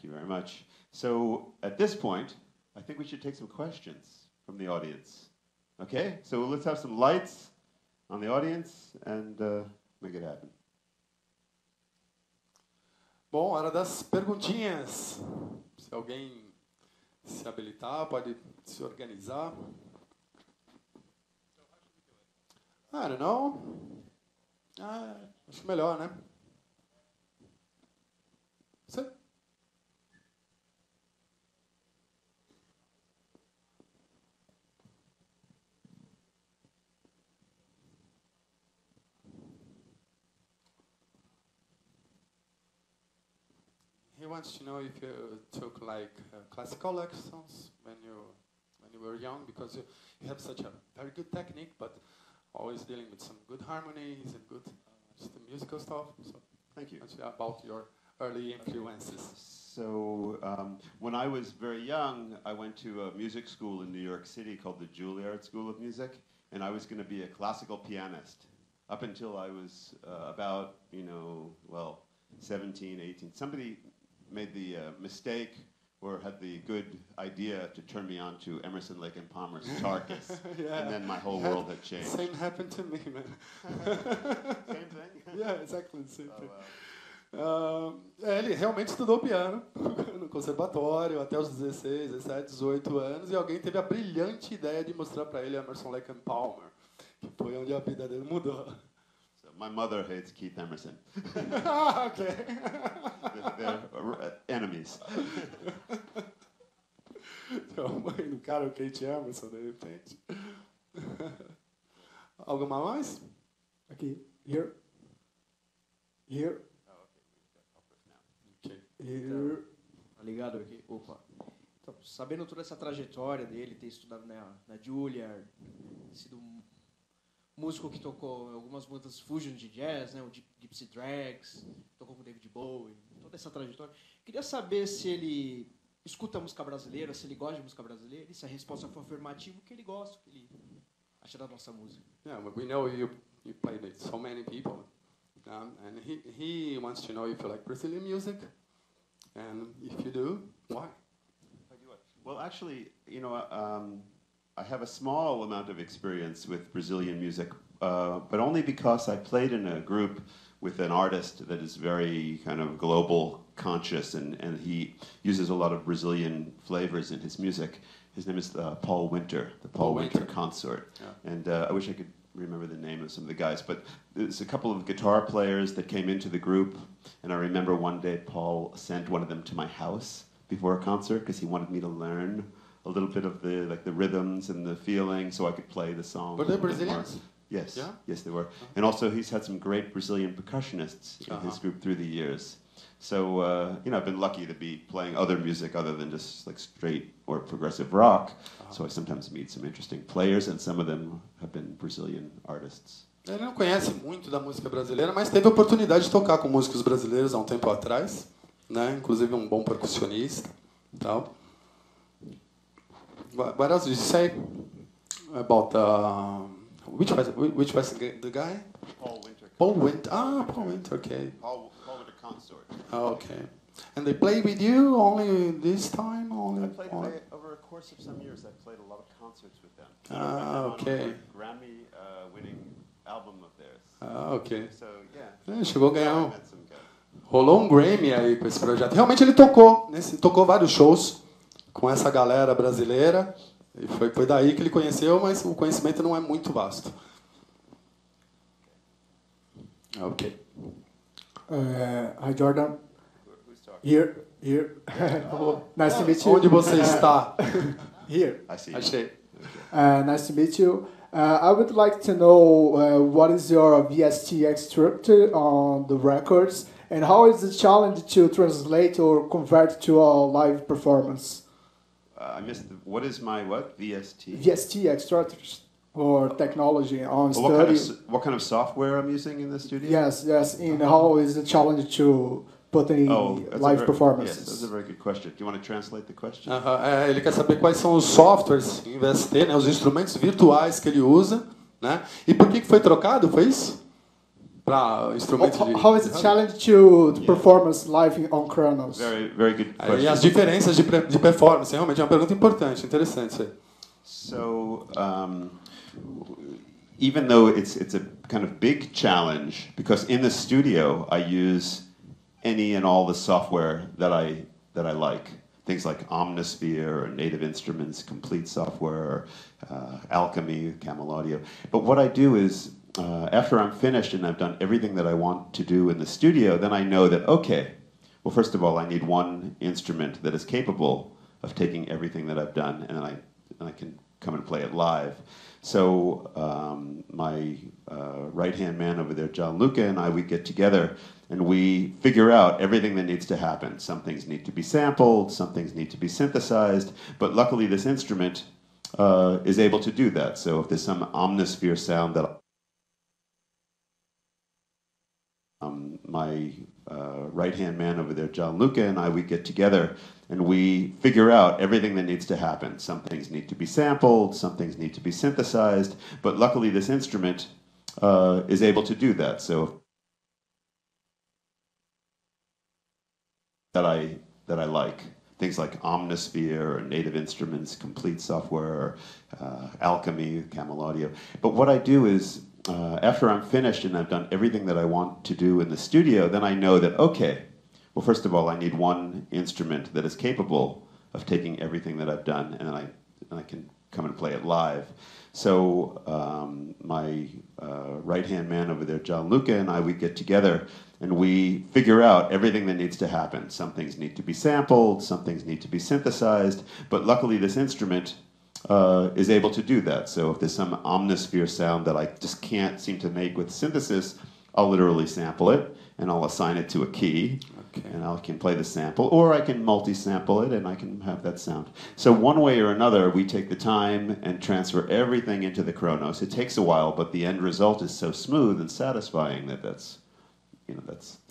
Thank you very much. So at this point, I think we should take some questions from the audience. Okay? So let's have some lights on the audience and make it happen. Bom, hora das perguntinhas. Se alguém se habilitar, pode se organizar. I don't know. Acho melhor, né? Sim. He wants to know if you took like classical lessons when you were young, because you have such a very good technique, but always dealing with some good harmonies and good just the musical stuff. So thank you. About your early influences. So when I was very young, I went to a music school in New York City called the Juilliard School of Music, and I was going to be a classical pianist up until I was about, 17, 18. Somebody made the mistake or had the good idea to turn me on to Emerson, Lake and Palmer's Tarkus, Yeah. And then my whole world had changed. Same happened to me, man. Same thing? Yeah, exactly the same thing. Ele realmente estudou piano no conservatório até os 16, 17, 18 anos, e alguém teve a brilhante ideia de mostrar para ele Emerson, Lake and Palmer, que foi onde a vida dele mudou. My mother hates Keith Emerson. Okay. They're enemies. Então, mãe do cara, o Keith Emerson, de repente. Alguma mais? Aqui. Here. Here. Okay. Here. Tá ligado aqui? Opa. Então, sabendo toda essa trajetória dele, ter estudado na Juilliard, sido um músico que tocou algumas músicas fusion de jazz, né, o Gypsy Drags, tocou com David Bowie, toda essa trajetória. Queria saber se ele escuta música brasileira, se ele gosta de música brasileira, e se a resposta for afirmativa, o que ele gosta, o que ele acha da nossa música. Yeah, but we know you played with so many people, and he wants to know if you like Brazilian music, and if you do, why? Well, actually, I have a small amount of experience with Brazilian music, but only because I played in a group with an artist that is very kind of global conscious, and he uses a lot of Brazilian flavors in his music. His name is Paul Winter, the Paul Winter Consort. Yeah. And I wish I could remember the name of some of the guys, but there's a couple of guitar players that came into the group, and I remember one day Paul sent one of them to my house before a concert because he wanted me to learn a little bit of the rhythms and the feeling so I could play the song. Were they Brazilians? Yes, yeah? Yes, they were. And also he's had some great Brazilian percussionists in his group through the years. So, I've been lucky to be playing other music other than just like straight or progressive rock. So I sometimes meet some interesting players, and some of them have been Brazilian artists. Ele não conhece muito da música brasileira, mas teve a oportunidade de tocar com músicos brasileiros há um tempo atrás, né? Inclusive um bom percussionista, tal. What else did you say about which was the guy? Paul Winter. Paul Winter. Paul Winter. Okay. Paul Winter Consort. Okay. And they played with you only this time? I played over a course of some years. I played a lot of concerts with them. Okay. Grammy-winning album of theirs. Okay. So yeah. Chegou a ganhar rolou um Grammy aí com esse projeto. Realmente ele tocou vários shows com essa galera brasileira, e foi daí que ele conheceu, mas o conhecimento não é muito vasto. Ok. Hi, Jordan. Here. Nice to meet you. Onde você está? Here. I see. Achei. Nice to meet you. I would like to know what is your VST structure on the records, and how is the challenge to translate or convert to a live performance? I missed what is my what? VST? VST extractors or technology on study. What kind of software I'm using in the studio? Yes. And how is the challenge to put in live performances? Yes, that's a very good question. Do you want to translate the question? Ele quer saber quais são os softwares em VST, né, os instrumentos virtuais que ele usa, né? E por que foi trocado? Foi isso? para instrumentos de... How is it challenge to performance live on Kronos? Very, very good E question. as diferenças de performance, realmente é uma pergunta importante, interessante isso aí. So, even though it's a kind of big challenge, because in the studio I use any and all the software that I like. Things like Omnisphere or Native Instruments, Complete Software, Alchemy, Camel Audio. But what I do is, after I'm finished and I've done everything that I want to do in the studio, then I know that, okay, well, first of all, I need one instrument that is capable of taking everything that I've done, and then I can come and play it live. So my right-hand man over there, John Luca, and I, we get together and we figure out everything that needs to happen. Some things need to be sampled, some things need to be synthesized, but luckily this instrument is able to do that. So if there's some omnisphere sound that my right-hand man over there, John Luca, and I, we get together and we figure out everything that needs to happen. Some things need to be sampled, some things need to be synthesized, but luckily this instrument is able to do that. So that I like. Things like Omnisphere or Native Instruments, Complete Software, Alchemy, Camel Audio. But what I do is, after I'm finished and I've done everything that I want to do in the studio, then I know that, okay, well, first of all, I need one instrument that is capable of taking everything that I've done, and then I can come and play it live. So my right-hand man over there, John Luca, and I, we get together and we figure out everything that needs to happen. Some things need to be sampled, some things need to be synthesized, but luckily this instrument is able to do that. So if there's some omnisphere sound that I just can't seem to make with synthesis, I'll literally sample it, and I'll assign it to a key, and I can play the sample, or I can multi-sample it, and I can have that sound. So one way or another, we take the time and transfer everything into the Kronos. It takes a while, but the end result is so smooth and satisfying that that's...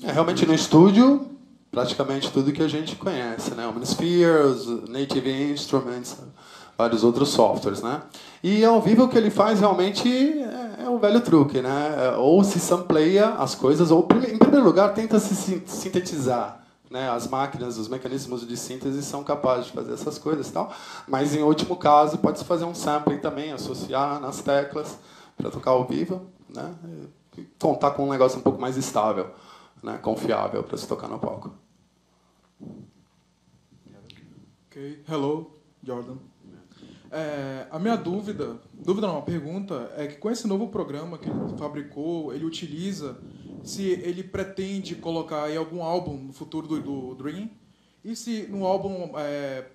realmente no estúdio, praticamente tudo que a gente conhece, né? Omnisphere, os Native Instruments, vários outros softwares, né? E ao vivo o que ele faz realmente é o velho truque, né? Ou se sampleia as coisas, ou em primeiro lugar tenta se sintetizar, né? As máquinas, os mecanismos de síntese são capazes de fazer essas coisas e tal, mas em último caso pode-se fazer um sampling também, associar nas teclas para tocar ao vivo, né? Contar com um negócio um pouco mais estável, né, confiável para se tocar no palco. Ok, hello, Jordan. A minha dúvida não, uma pergunta, é que com esse novo programa que ele fabricou, ele utiliza, se ele pretende colocar aí algum álbum no futuro do Dream, e se no álbum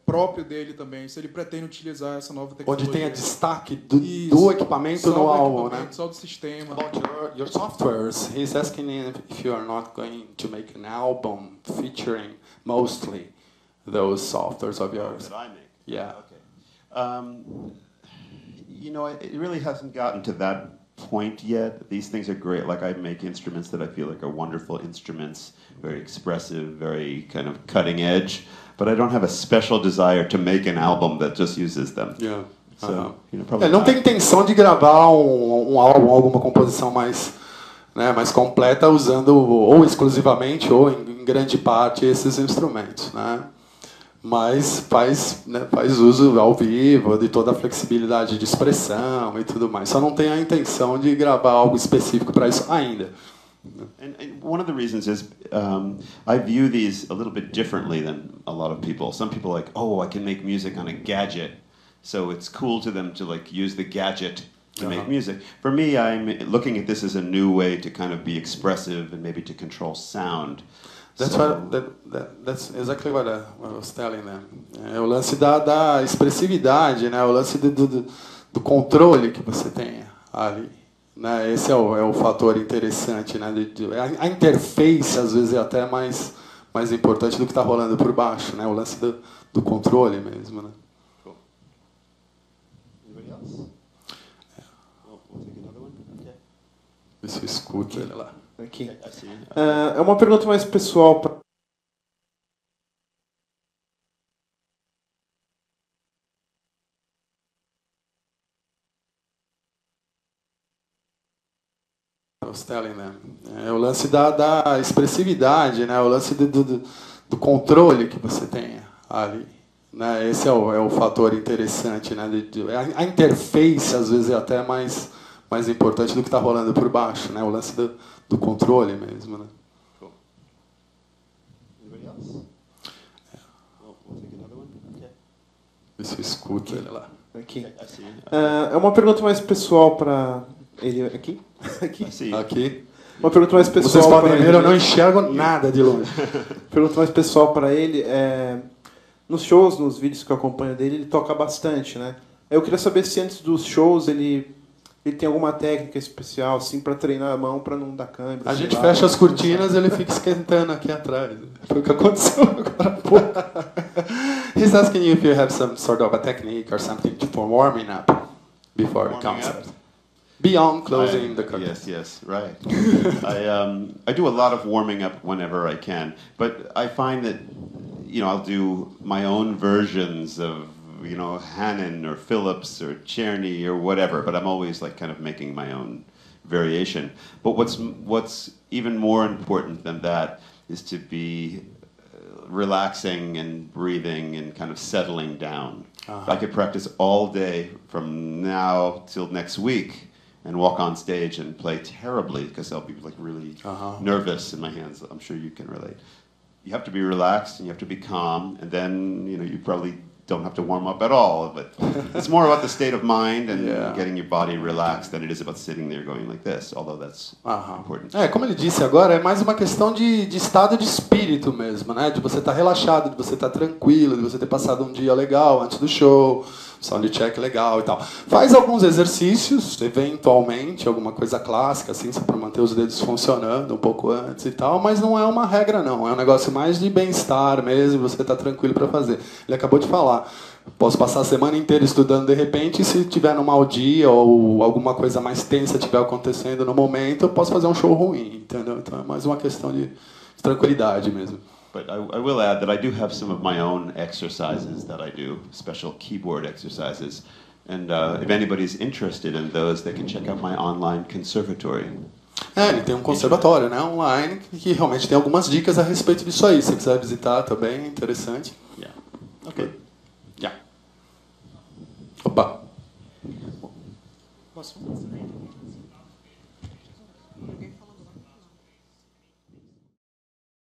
próprio dele também, se ele pretende utilizar essa nova tecnologia. Onde tenha destaque do equipamento no álbum, né? Só do sistema. About your softwares, he's asking if you are not going to make an album featuring mostly those softwares of yours. That I make? Yeah. Okay. You know, it really hasn't gotten to that point yet. These things are great. Like, I make instruments that I feel like are wonderful instruments, very expressive, very kind of cutting edge, but I don't have a special desire to make an album that just uses them. Yeah. So, you know, probably não tem intenção de gravar um álbum, alguma composição mais, né, mais completa usando ou exclusivamente ou em grande parte esses instrumentos, né? Mas faz uso ao vivo de toda a flexibilidade de expressão e tudo mais. Só não tem a intenção de gravar algo específico para isso ainda. And one of the reasons is I view these a little bit differently than a lot of people. Some people are like, oh, I can make music on a gadget, so it's cool to them to like use the gadget to make music. For me, I'm looking at this as a new way to kind of be expressive and maybe to control sound. That's exactly what I was telling them. É o lance da expressividade, né? O lance do controle que você tem ali. Né? Esse é o fator interessante, né? A interface, às vezes, é até mais importante do que está rolando por baixo, né? O lance do controle mesmo, né? Cool. Anybody else? We'll take another one. Okay. Vê se eu escuto ele lá. Aqui. É uma pergunta mais pessoal para was telling them. É o lance da expressividade, né? O lance do controle que você tem ali. Né? Esse é o fator interessante. Né? A interface, às vezes, é até mais importante do que está rolando por baixo. Né? O lance do controle mesmo. Né? Cool. Anybody else? We'll take another one. Okay. Vê se eu escuto ele lá. Aqui. I see. É uma pergunta mais pessoal para ele. Aqui? Aqui. I see. Aqui. Uma pergunta mais pessoal. Vocês podem para ver, ele. eu não enxergo nada de longe. Pergunta mais pessoal para ele. Nos shows, nos vídeos que eu acompanho dele, ele toca bastante, né? Eu queria saber se antes dos shows ele tem alguma técnica especial, assim, para treinar a mão, para não dar câimbra. A gente fecha as cortinas e ele fica esquentando aqui atrás. Foi o que aconteceu agora há pouco. He's asking you if you have some sort of a technique or something for warming up before the concert. Beyond closing the curtain. Yes, right. I do a lot of warming up whenever I can, but I find that, I'll do my own versions of, Hannon or Phillips or Czerny or whatever, but I'm always like kind of making my own variation. But what's even more important than that is to be relaxing and breathing and kind of settling down. I could practice all day from now till next week and walk on stage and play terribly because I'll be like really nervous in my hands. I'm sure you can relate. You have to be relaxed and you have to be calm, and then you probably don't have to warm up at all. But it's more about the state of mind and getting your body relaxed than it is about sitting there going like this. Although that's important. Como ele disse agora, é mais uma questão de estado de espírito mesmo, né? De você estar relaxado, de você estar tranquilo, de você ter passado um dia legal antes do show, soundcheck legal e tal. Faz alguns exercícios, eventualmente, alguma coisa clássica, assim, só para manter os dedos funcionando um pouco antes e tal, mas não é uma regra, não. É um negócio mais de bem-estar mesmo, você tá tranquilo para fazer. Ele acabou de falar, posso passar a semana inteira estudando de repente, e se tiver num mau dia ou alguma coisa mais tensa estiver acontecendo no momento, eu posso fazer um show ruim, entendeu? Então é mais uma questão de tranquilidade mesmo. But I will add that I do have some of my own exercises that I do, special keyboard exercises. And if anybody's interested in those, they can check out my online conservatory. Ele tem um conservatório, né, online, que realmente tem algumas dicas a respeito disso aí. Se quiser visitar também, é interessante. Yeah. Okay. Yeah. Opa. Posso?